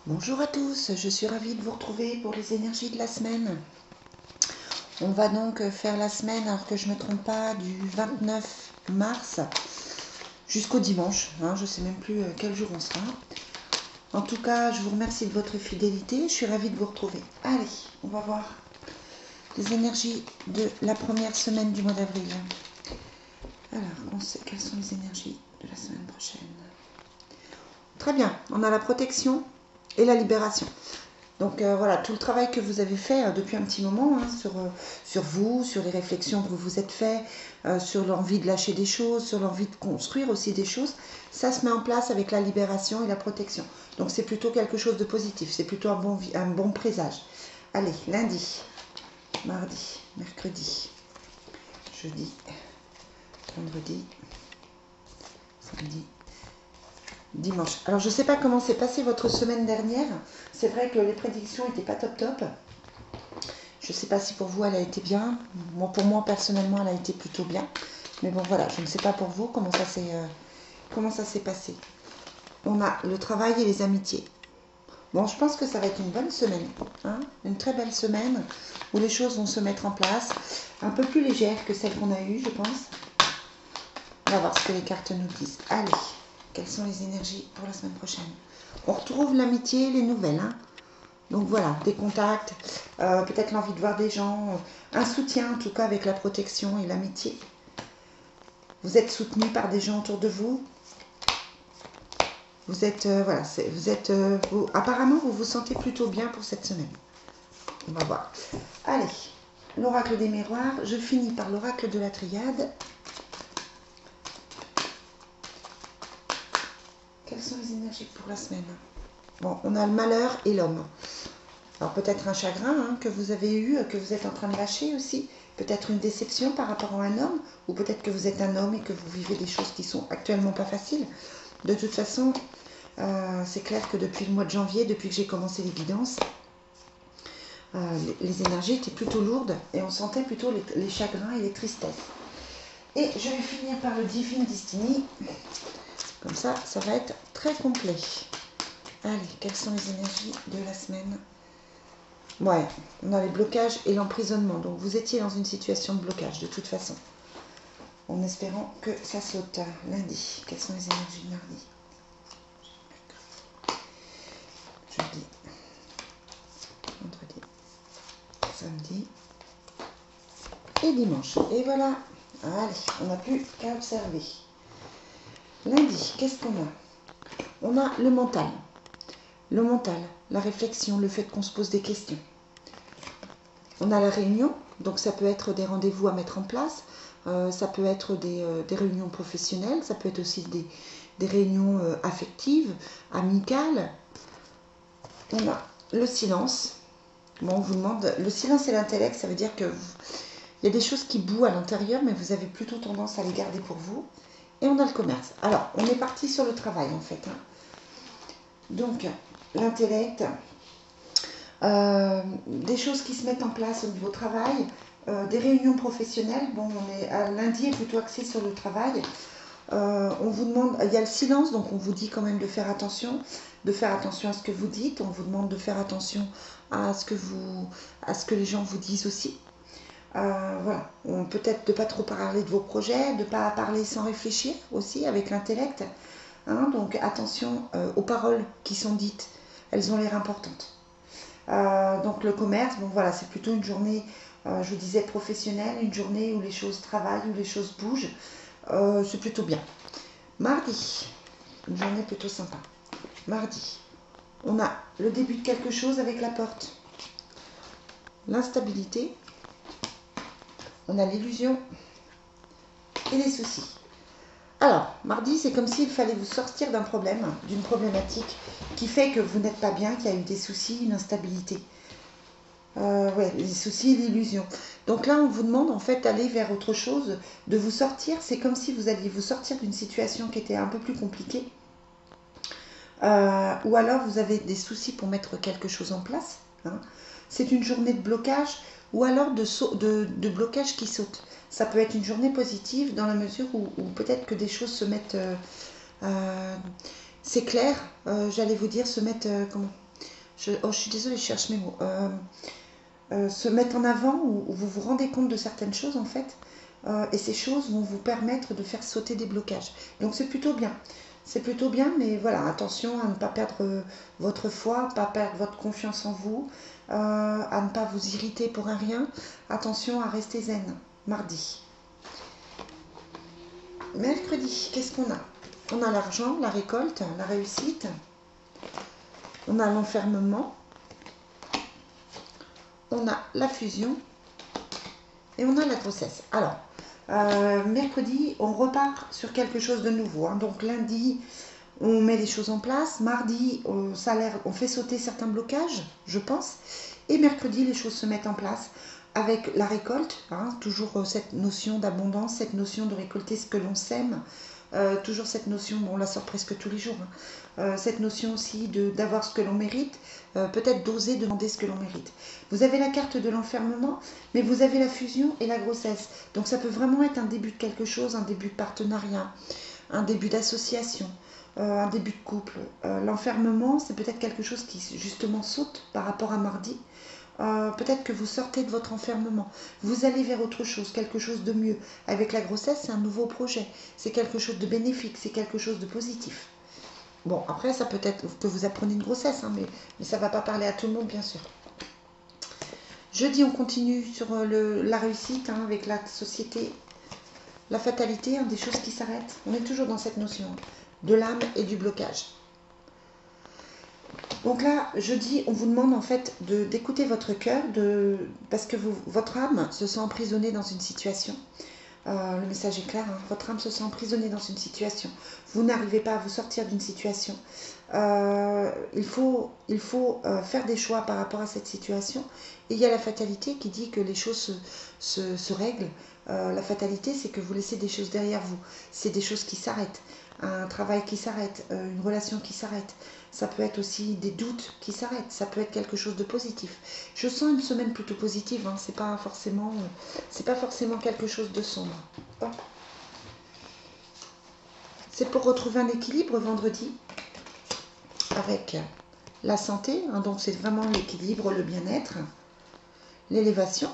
Bonjour à tous, je suis ravie de vous retrouver pour les énergies de la semaine. On va donc faire la semaine, alors que je ne me trompe pas, du 29 mars jusqu'au dimanche. Je ne sais même plus quel jour on sera. En tout cas, je vous remercie de votre fidélité. Je suis ravie de vous retrouver. Allez, on va voir les énergies de la première semaine du mois d'avril. Alors, quelles sont les énergies de la semaine prochaine? Très bien, on a la protection et la libération. Donc voilà, tout le travail que vous avez fait depuis un petit moment sur vous, sur les réflexions que vous vous êtes fait, sur l'envie de lâcher des choses, sur l'envie de construire aussi des choses, ça se met en place avec la libération et la protection. Donc c'est plutôt quelque chose de positif, c'est plutôt un bon présage. Allez, lundi, mardi, mercredi, jeudi, vendredi, samedi, dimanche. Alors je ne sais pas comment s'est passée votre semaine dernière. C'est vrai que les prédictions n'étaient pas top top. Je ne sais pas si pour vous elle a été bien. Pour moi personnellement elle a été plutôt bien. Mais bon voilà, je ne sais pas pour vous comment ça s'est passé. On a le travail et les amitiés. Bon, je pense que ça va être une bonne semaine, une très belle semaine où les choses vont se mettre en place, un peu plus légère que celle qu'on a eue, je pense. On va voir ce que les cartes nous disent. Allez, quelles sont les énergies pour la semaine prochaine? On retrouve l'amitié, les nouvelles. Donc voilà, des contacts, peut-être l'envie de voir des gens, un soutien en tout cas avec la protection et l'amitié. Vous êtes soutenu par des gens autour de vous. Vous êtes, apparemment vous vous sentez plutôt bien pour cette semaine. On va voir. Allez, l'oracle des miroirs. Je finis par l'oracle de la triade. Quelles sont les énergies pour la semaine? Bon, on a le malheur et l'homme. Alors peut-être un chagrin que vous avez eu, que vous êtes en train de lâcher aussi. Peut-être une déception par rapport à un homme. Ou peut-être que vous êtes un homme et que vous vivez des choses qui sont actuellement pas faciles. De toute façon, c'est clair que depuis le mois de janvier, depuis que j'ai commencé les guidances, les énergies étaient plutôt lourdes et on sentait plutôt les chagrins et les tristesses. Et je vais finir par le Divine Destiny. Comme ça, ça va être très complet. Allez, quelles sont les énergies de la semaine? Ouais, on a les blocages et l'emprisonnement. Donc vous étiez dans une situation de blocage de toute façon. En espérant que ça saute. Lundi, quelles sont les énergies de mardi? Jeudi, vendredi, samedi et dimanche. Et voilà. Allez, on n'a plus qu'à observer. Lundi, qu'est-ce qu'on a? On a le mental. Le mental, la réflexion, le fait qu'on se pose des questions. On a la réunion, donc ça peut être des rendez-vous à mettre en place, ça peut être des réunions professionnelles, ça peut être aussi des réunions affectives, amicales. On a le silence. Bon, on vous demande, le silence et l'intellect, ça veut dire que il y a des choses qui bouent à l'intérieur, mais vous avez plutôt tendance à les garder pour vous. Et on a le commerce. Alors, on est parti sur le travail en fait. Donc, l'intellect, des choses qui se mettent en place au niveau travail, des réunions professionnelles. Bon, lundi est plutôt axé sur le travail. On vous demande, il y a le silence, donc on vous dit quand même de faire attention à ce que vous dites. On vous demande de faire attention à ce que les gens vous disent aussi. Voilà, peut-être de ne pas trop parler de vos projets, de ne pas parler sans réfléchir aussi avec l'intellect. Donc attention aux paroles qui sont dites, elles ont l'air importantes. Donc le commerce, bon voilà, c'est plutôt une journée, je vous disais professionnelle, une journée où les choses travaillent, où les choses bougent. C'est plutôt bien. Mardi, une journée plutôt sympa. Mardi, on a le début de quelque chose avec la porte. L'instabilité. On a l'illusion et les soucis. Alors, mardi, c'est comme s'il fallait vous sortir d'un problème, d'une problématique qui fait que vous n'êtes pas bien, qu'il y a eu des soucis, une instabilité. Ouais, les soucis, l'illusion. Donc là, on vous demande en fait d'aller vers autre chose, de vous sortir. C'est comme si vous alliez vous sortir d'une situation qui était un peu plus compliquée. Ou alors vous avez des soucis pour mettre quelque chose en place. C'est une journée de blocage ou alors de blocage qui saute. Ça peut être une journée positive dans la mesure où peut-être que des choses se mettent... c'est clair, j'allais vous dire, se mettre... comment je suis désolée, je cherche mes mots. Se mettre en avant où vous vous rendez compte de certaines choses en fait. Et ces choses vont vous permettre de faire sauter des blocages. Donc c'est plutôt bien. C'est plutôt bien, mais voilà, attention à ne pas perdre votre foi, pas perdre votre confiance en vous, à ne pas vous irriter pour un rien. Attention à rester zen. Mardi. Mercredi, qu'est-ce qu'on a? On a l'argent, la récolte, la réussite. On a l'enfermement. On a la fusion. Et on a la grossesse. Alors, mercredi, on repart sur quelque chose de nouveau. Hein. Donc lundi, on met les choses en place. Mardi, on fait sauter certains blocages, je pense. Et mercredi, les choses se mettent en place avec la récolte. Hein, toujours cette notion d'abondance, cette notion de récolter ce que l'on sème. Toujours cette notion, bon, on la sort presque tous les jours, hein, cette notion aussi d'avoir ce que l'on mérite, peut-être d'oser demander ce que l'on mérite. Vous avez la carte de l'enfermement, mais vous avez la fusion et la grossesse. Donc ça peut vraiment être un début de quelque chose, un début de partenariat, un début d'association, un début de couple. L'enfermement, c'est peut-être quelque chose qui justement saute par rapport à mardi. Peut-être que vous sortez de votre enfermement, vous allez vers autre chose, quelque chose de mieux. Avec la grossesse, c'est un nouveau projet, c'est quelque chose de bénéfique, c'est quelque chose de positif. Bon, après, ça peut être que vous apprenez une grossesse, hein, mais ça ne va pas parler à tout le monde, bien sûr. Jeudi, on continue sur la réussite, hein, avec la société, la fatalité, hein, des choses qui s'arrêtent. On est toujours dans cette notion de l'âme et du blocage. Donc là, jeudi, on vous demande en fait d'écouter votre cœur, parce que votre âme se sent emprisonnée dans une situation. Le message est clair, hein, votre âme se sent emprisonnée dans une situation. Vous n'arrivez pas à vous sortir d'une situation. Il faut faire des choix par rapport à cette situation. Et il y a la fatalité qui dit que les choses se règlent. La fatalité, c'est que vous laissez des choses derrière vous. C'est des choses qui s'arrêtent. Un travail qui s'arrête, une relation qui s'arrête. Ça peut être aussi des doutes qui s'arrêtent. Ça peut être quelque chose de positif. Je sens une semaine plutôt positive. Hein. C'est pas forcément quelque chose de sombre. Bon. C'est pour retrouver un équilibre vendredi avec la santé. Hein. Donc c'est vraiment l'équilibre, le bien-être, l'élévation.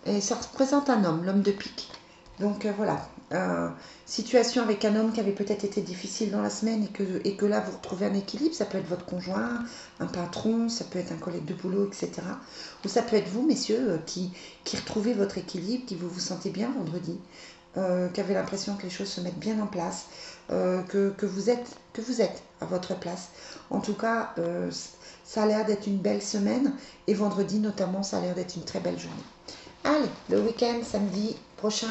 Et ça représente un homme, l'homme de pique. Donc voilà. Situation avec un homme qui avait peut-être été difficile dans la semaine et que là vous retrouvez un équilibre. Ça peut être votre conjoint, un patron, ça peut être un collègue de boulot, etc. Ou ça peut être vous, messieurs, qui retrouvez votre équilibre, qui vous sentez bien vendredi, qui avez l'impression que les choses se mettent bien en place, que vous êtes à votre place. En tout cas, ça a l'air d'être une belle semaine et vendredi notamment, ça a l'air d'être une très belle journée. Allez, le week-end, samedi prochain,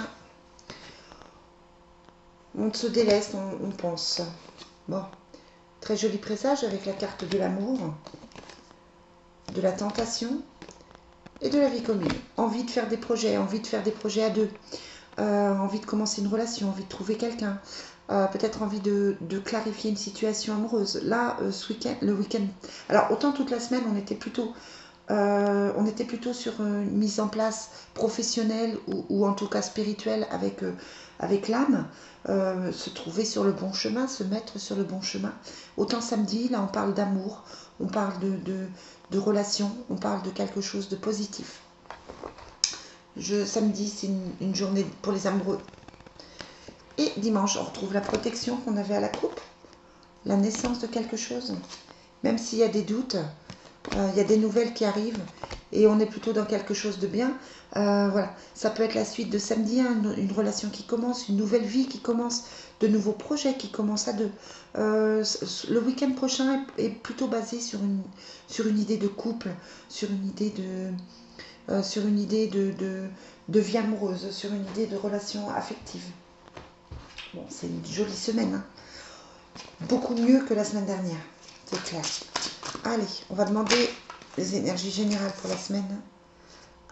on se délaisse, on pense. Bon, très joli présage avec la carte de l'amour, de la tentation et de la vie commune. Envie de faire des projets à deux. Envie de commencer une relation, envie de trouver quelqu'un. Peut-être envie de clarifier une situation amoureuse. Là, le week-end. Alors, autant toute la semaine, on était plutôt sur une mise en place professionnelle ou en tout cas spirituelle avec l'âme, se trouver sur le bon chemin, se mettre sur le bon chemin. Autant samedi, là on parle d'amour, on parle de relation, on parle de quelque chose de positif. Samedi, c'est une journée pour les amoureux. Et dimanche, on retrouve la protection qu'on avait à la coupe, la naissance de quelque chose. Même s'il y a des doutes, il y a des nouvelles qui arrivent et on est plutôt dans quelque chose de bien. Voilà, ça peut être la suite de samedi, hein, une relation qui commence, une nouvelle vie qui commence, de nouveaux projets qui commencent à deux. Le week-end prochain est plutôt basé sur une idée de couple, sur une idée de vie amoureuse, sur une idée de relation affective. Bon, c'est une jolie semaine, hein. Beaucoup mieux que la semaine dernière, c'est clair. Allez, on va demander les énergies générales pour la semaine.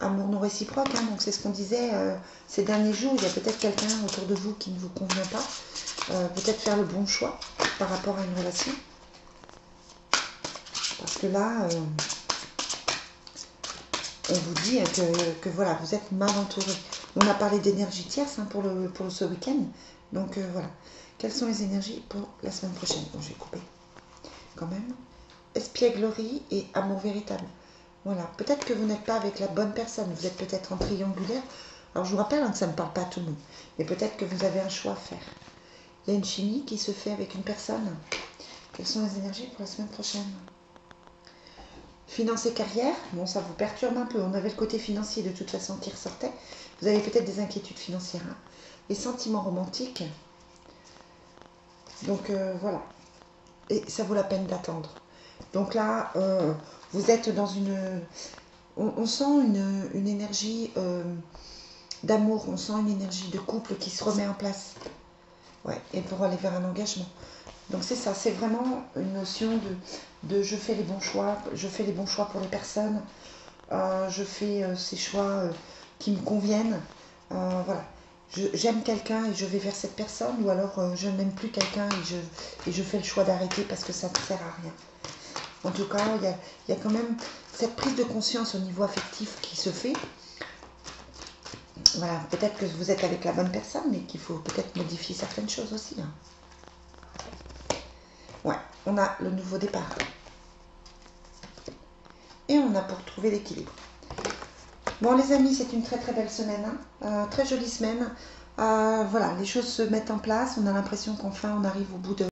Amour non réciproque, hein, donc c'est ce qu'on disait ces derniers jours. Il y a peut-être quelqu'un autour de vous qui ne vous convient pas. Peut-être faire le bon choix par rapport à une relation. Parce que là, on vous dit que voilà, vous êtes mal entouré. On a parlé d'énergie tierce, hein, pour ce week-end. Donc voilà. Quelles sont les énergies pour la semaine prochaine? Bon, je vais couper quand même. espièglerie et amour véritable. Voilà, peut-être que vous n'êtes pas avec la bonne personne, vous êtes peut-être en triangulaire. Alors je vous rappelle que ça ne parle pas à tout le monde, mais peut-être que vous avez un choix à faire. Il y a une chimie qui se fait avec une personne. Quelles sont les énergies pour la semaine prochaine? Finance et carrière, bon ça vous perturbe un peu, on avait le côté financier de toute façon qui ressortait. Vous avez peut-être des inquiétudes financières. Hein. Les sentiments romantiques, donc voilà, et ça vaut la peine d'attendre. Donc là, vous êtes dans une... On sent une énergie d'amour, on sent une énergie de couple qui se remet en place. Ouais, et pour aller vers un engagement. Donc c'est ça, c'est vraiment une notion de je fais les bons choix, je fais les bons choix pour les personnes, je fais ces choix qui me conviennent. Voilà. J'aime quelqu'un et je vais vers cette personne, ou alors je n'aime plus quelqu'un et je fais le choix d'arrêter parce que ça ne sert à rien. En tout cas, il y a quand même cette prise de conscience au niveau affectif qui se fait. Voilà, peut-être que vous êtes avec la bonne personne, mais qu'il faut peut-être modifier certaines choses aussi. Hein. Ouais, on a le nouveau départ. Et on a pour trouver l'équilibre. Bon les amis, c'est une très très belle semaine, hein. Très jolie semaine. Voilà, les choses se mettent en place, on a l'impression qu'enfin on arrive au bout de